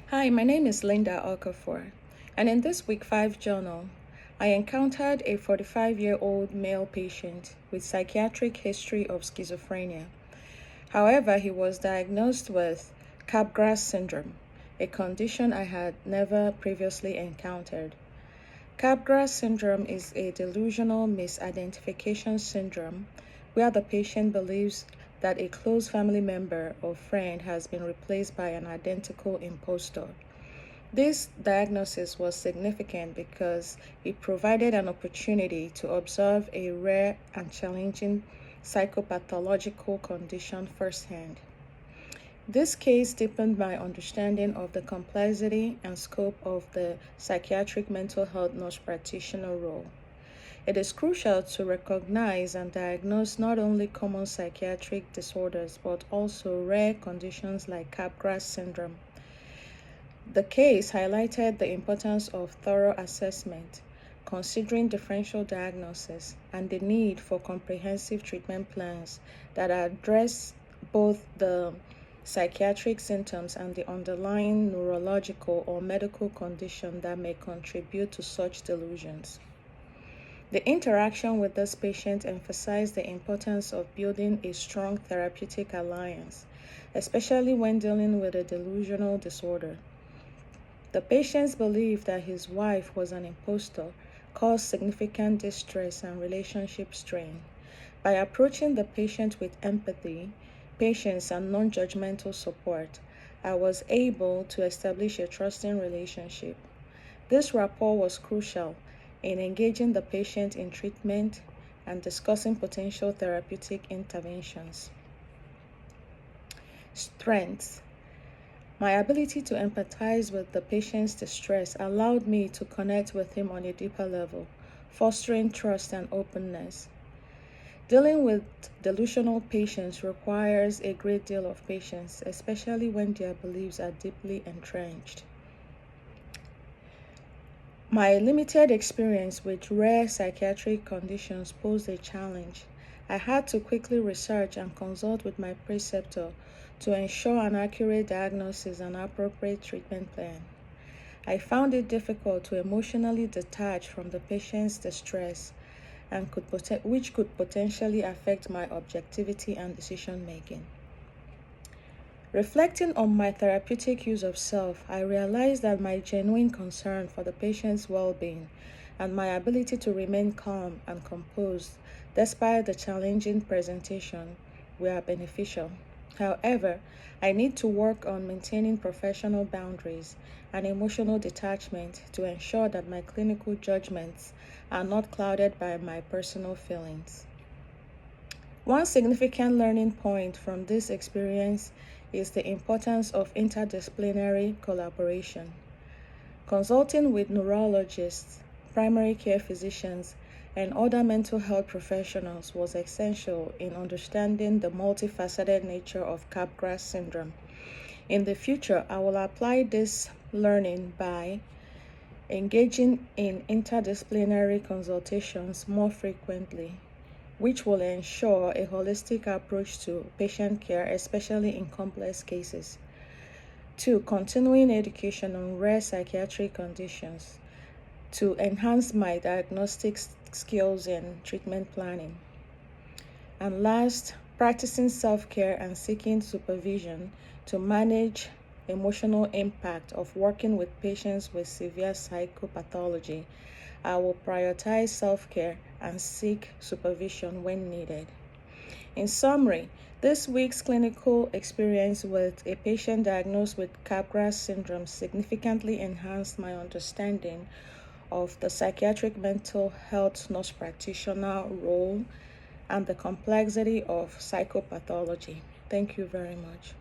Hi, my name is Linda Okafor, and in this Week 5 journal, I encountered a 45-year-old male patient with psychiatric history of schizophrenia. However, he was diagnosed with Capgras syndrome, a condition I had never previously encountered. Capgras syndrome is a delusional misidentification syndrome where the patient believes that a close family member or friend has been replaced by an identical impostor. This diagnosis was significant because it provided an opportunity to observe a rare and challenging psychopathological condition firsthand. This case deepened my understanding of the complexity and scope of the psychiatric mental health nurse practitioner role. It is crucial to recognize and diagnose not only common psychiatric disorders but also rare conditions like Capgras syndrome. The case highlighted the importance of thorough assessment, considering differential diagnosis, and the need for comprehensive treatment plans that address both the psychiatric symptoms and the underlying neurological or medical condition that may contribute to such delusions. The interaction with this patient emphasized the importance of building a strong therapeutic alliance, especially when dealing with a delusional disorder. The patient's belief that his wife was an impostor caused significant distress and relationship strain. By approaching the patient with empathy, patience, and non-judgmental support, I was able to establish a trusting relationship. This rapport was crucial in engaging the patient in treatment and discussing potential therapeutic interventions. Strengths. My ability to empathize with the patient's distress allowed me to connect with him on a deeper level, fostering trust and openness. Dealing with delusional patients requires a great deal of patience, especially when their beliefs are deeply entrenched. My limited experience with rare psychiatric conditions posed a challenge. I had to quickly research and consult with my preceptor to ensure an accurate diagnosis and appropriate treatment plan. I found it difficult to emotionally detach from the patient's distress, which could potentially affect my objectivity and decision making. Reflecting on my therapeutic use of self, I realized that my genuine concern for the patient's well-being and my ability to remain calm and composed despite the challenging presentation were beneficial. However, I need to work on maintaining professional boundaries and emotional detachment to ensure that my clinical judgments are not clouded by my personal feelings. One significant learning point from this experience is the importance of interdisciplinary collaboration. Consulting with neurologists, primary care physicians, and other mental health professionals was essential in understanding the multifaceted nature of Capgras syndrome. In the future, I will apply this learning by engaging in interdisciplinary consultations more frequently, which will ensure a holistic approach to patient care, especially in complex cases. 2. Continuing education on rare psychiatric conditions to enhance my diagnostic skills and treatment planning. And last, practicing self-care and seeking supervision to manage emotional impact of working with patients with severe psychopathology. I will prioritize self-care and seek supervision when needed. In summary, this week's clinical experience with a patient diagnosed with Capgras syndrome significantly enhanced my understanding of the psychiatric mental health nurse practitioner role and the complexity of psychopathology. Thank you very much.